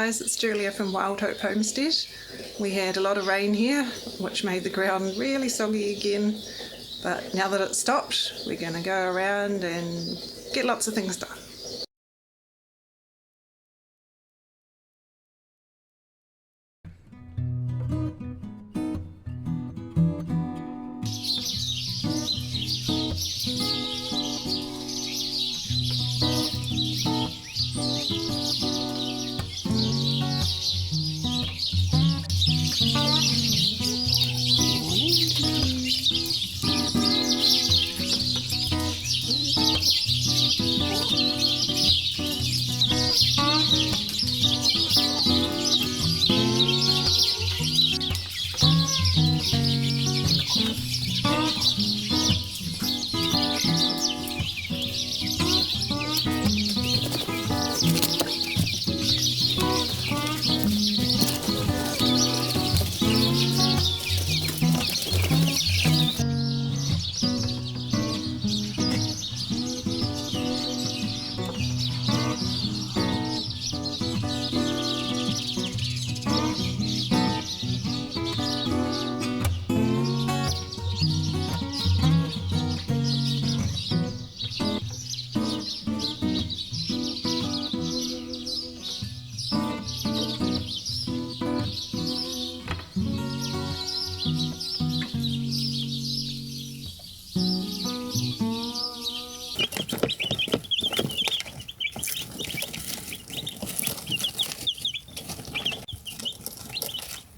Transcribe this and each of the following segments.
guys, it's Julia from Wild Hope Homestead. We had a lot of rain here, which made the ground really soggy again, but now that it's stopped, we're going to go around and get lots of things done.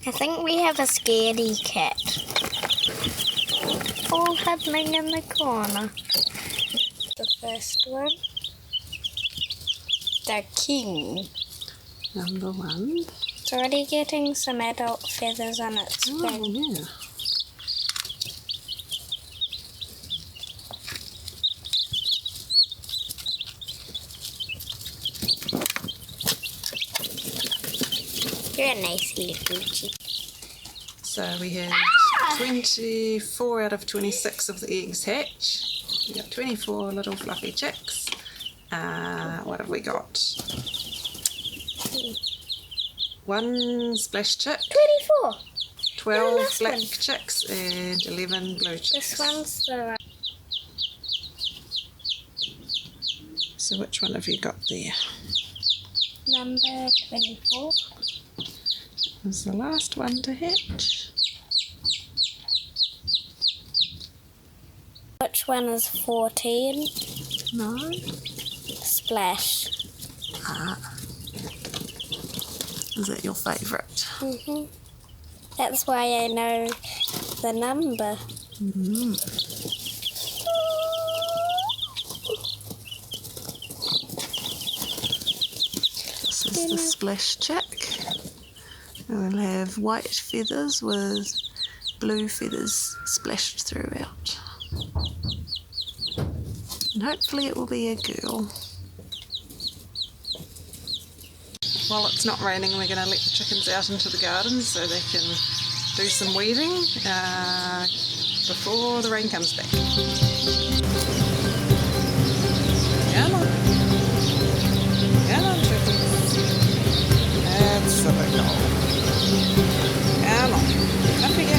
I think we have a scaredy cat all huddling in the corner. The first one, the king. Number one. It's already getting some adult feathers on its wing. Oh, yeah. You're a nice little chick. So we had 24 out of 26 of the eggs hatch. We got 24 little fluffy chicks. What have we got? 1 splash chick, 24. 12 black chicks, and 11 blue chicks. This one's the one. So which one have you got there? Number 24. Was the last one to hatch. Which one is 14? No. Splash. Is that your favourite? That's why I know the number. This is the splash chick. We'll have white feathers with blue feathers splashed throughout. And hopefully it will be a girl. While it's not raining, we're going to let the chickens out into the garden so they can do some weeding before the rain comes back. Come on. Come on, chickens. That's the big goal. Come on. Up we go.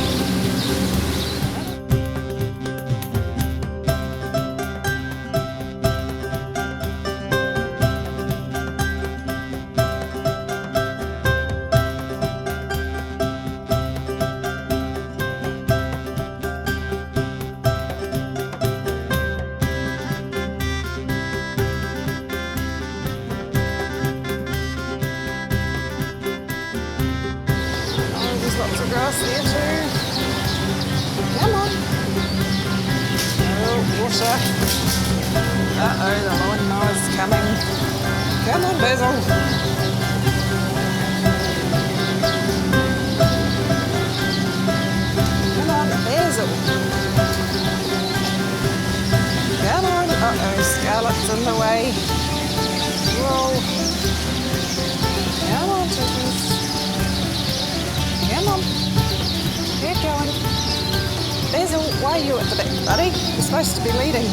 Lots of grass there too. Come on. Oh, water. Uh-oh, the lawnmower's coming. Come on, Basil. Come on, Basil. Come on. Uh-oh, Scarlet's in the way. Whoa. Come on, chickens. Come on. Get going. Basil, why are you at the back, buddy? You're supposed to be leading.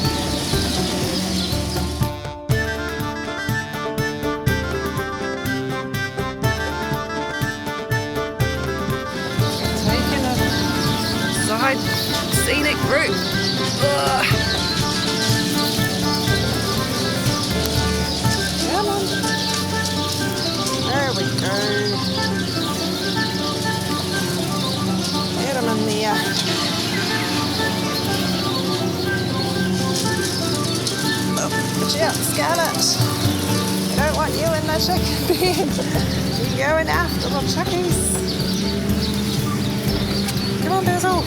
outside scenic route. Ugh. Come on. There we go. Get him in there. Oh, watch out, Scarlet. I don't want you in the chicken pen. You're going after the chickies. Come on, Basil.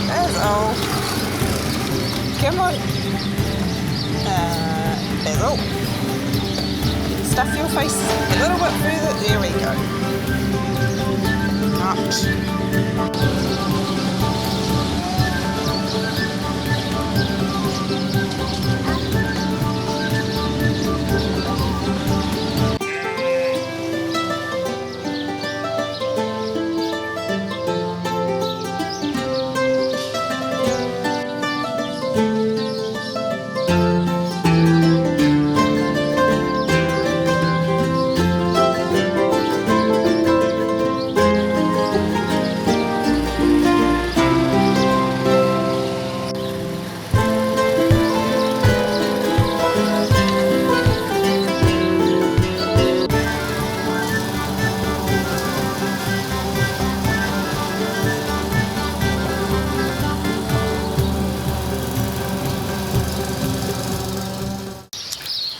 Basil. Come on. Basil. Stuff your face a little bit further. There we go. Right.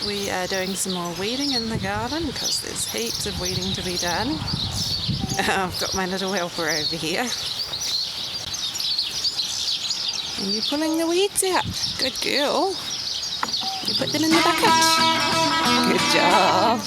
We are doing some more weeding in the garden because there's heaps of weeding to be done. I've got my little helper over here. And you're pulling the weeds out. Good girl. You put them in the bucket. Good job.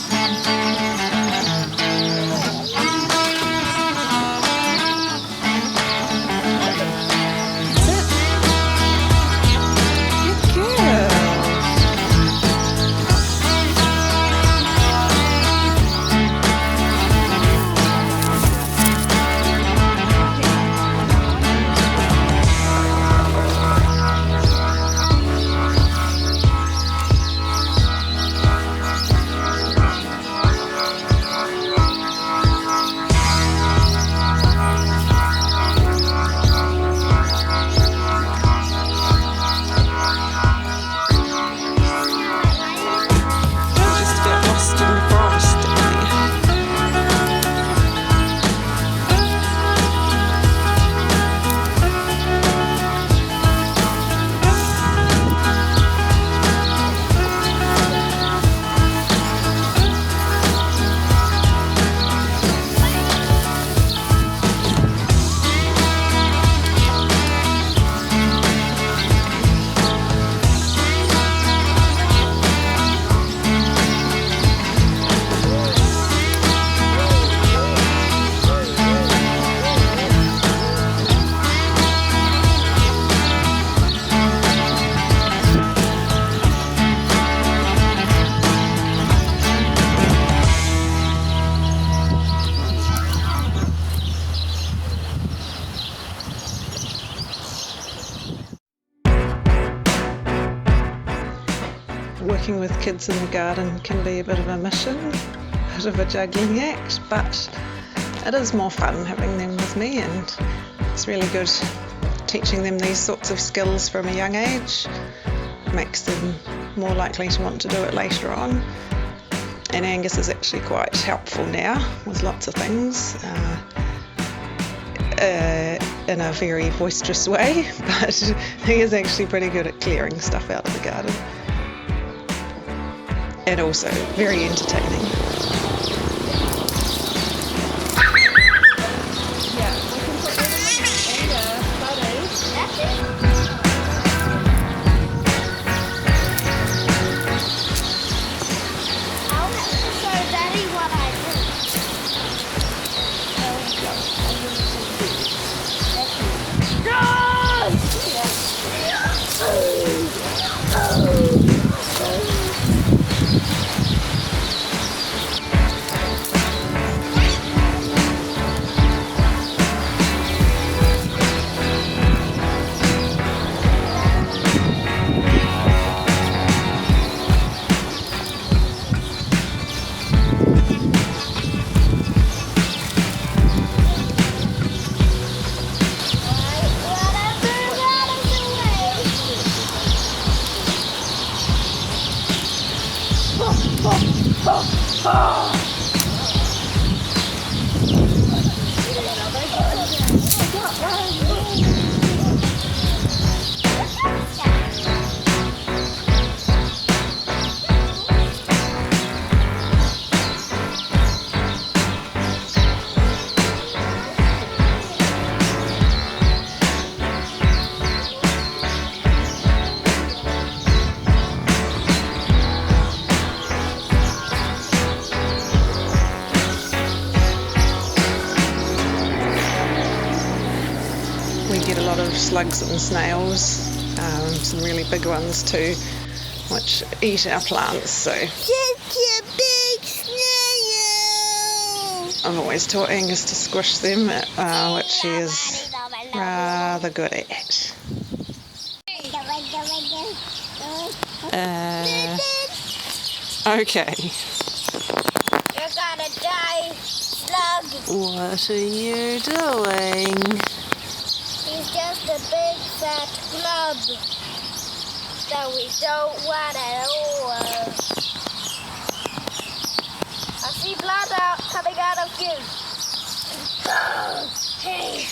Working with kids in the garden can be a bit of a mission, a bit of a juggling act, but it is more fun having them with me, and it's really good teaching them these sorts of skills from a young age. Makes them more likely to want to do it later on. And Angus is actually quite helpful now with lots of things in a very boisterous way, but he is actually pretty good at clearing stuff out of the garden. And also very entertaining. We get a lot of slugs and snails, some really big ones too, which eat our plants. So Such a big snail! I've always taught Angus to squish them, which he is rather good at. Okay. You're gonna die, slug! What are you doing? He's just a big fat club that we don't want at all. I see blood coming out of you. Hey.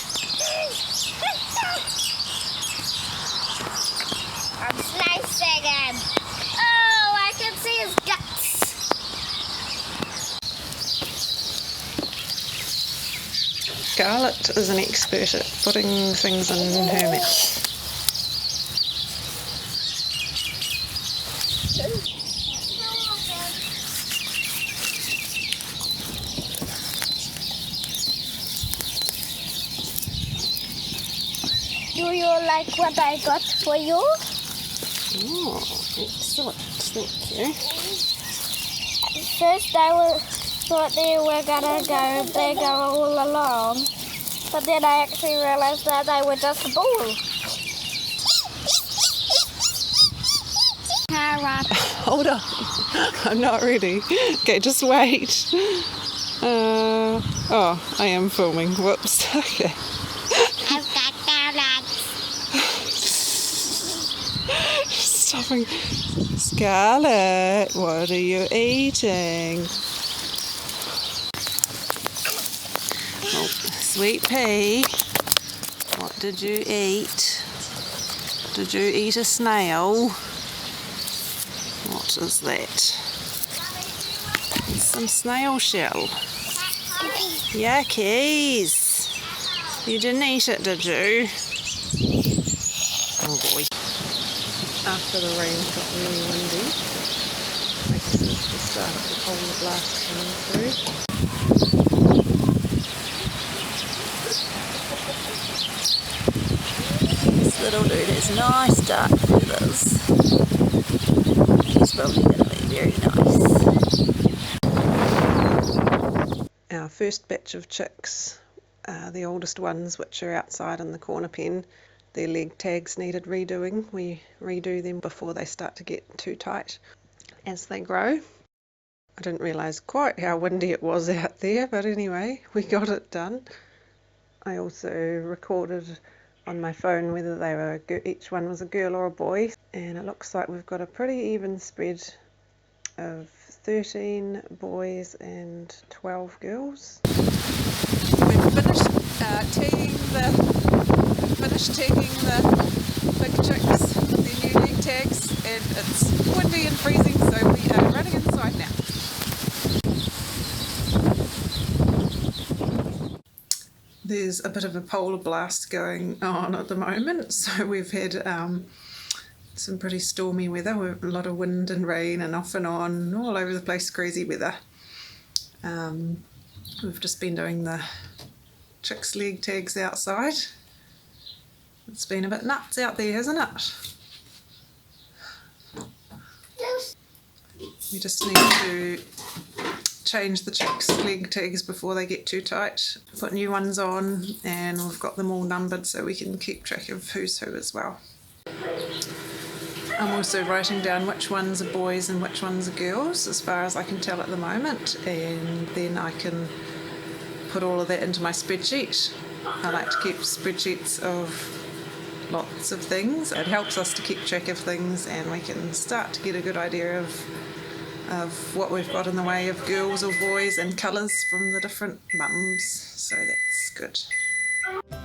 I'm slicing him. Oh, I can see his guts. Scarlett is an expert at putting things in her mouth. Do you like what I got for you? Oh, excellent. Thank you. At first I thought they were gonna go bigger all along, but then I actually realized that they were just a ball. Hold on. I'm not ready. Okay, just wait. Oh, I am filming. Whoops. Okay. I've got donuts. Stopping. Scarlett, what are you eating? Oh, sweet pea. What did you eat? Did you eat a snail? What is that? Some snail shell. Yuckies. You didn't eat it, did you? Oh boy. After the rain got really windy, I guess it's the start of the polar blast coming through. This little dude has nice dark feathers. He's probably going to be very nice. Our first batch of chicks, the oldest ones, which are outside in the corner pen, their leg tags needed redoing. We redo them before they start to get too tight as they grow. I didn't realise quite how windy it was out there, but anyway, we got it done. I also recorded on my phone whether they were each one was a girl or a boy, and it looks like we've got a pretty even spread of 13 boys and 12 girls. We've finished tagging the big chicks with their new leg tags, and it's windy and freezing, so we are running inside now. There's a bit of a polar blast going on at the moment, so we've had some pretty stormy weather, with a lot of wind and rain and off and on, all over the place, crazy weather. We've just been doing the chicks' leg tags outside. It's been a bit nuts out there, hasn't it? We just need to change the chicks' leg tags before they get too tight, put new ones on, and we've got them all numbered so we can keep track of who's who as well. I'm also writing down which ones are boys and which ones are girls, as far as I can tell at the moment, and then I can put all of that into my spreadsheet. I like to keep spreadsheets of lots of things. It helps us to keep track of things, and we can start to get a good idea of of what we've got in the way of girls or boys and colours from the different mums, so that's good.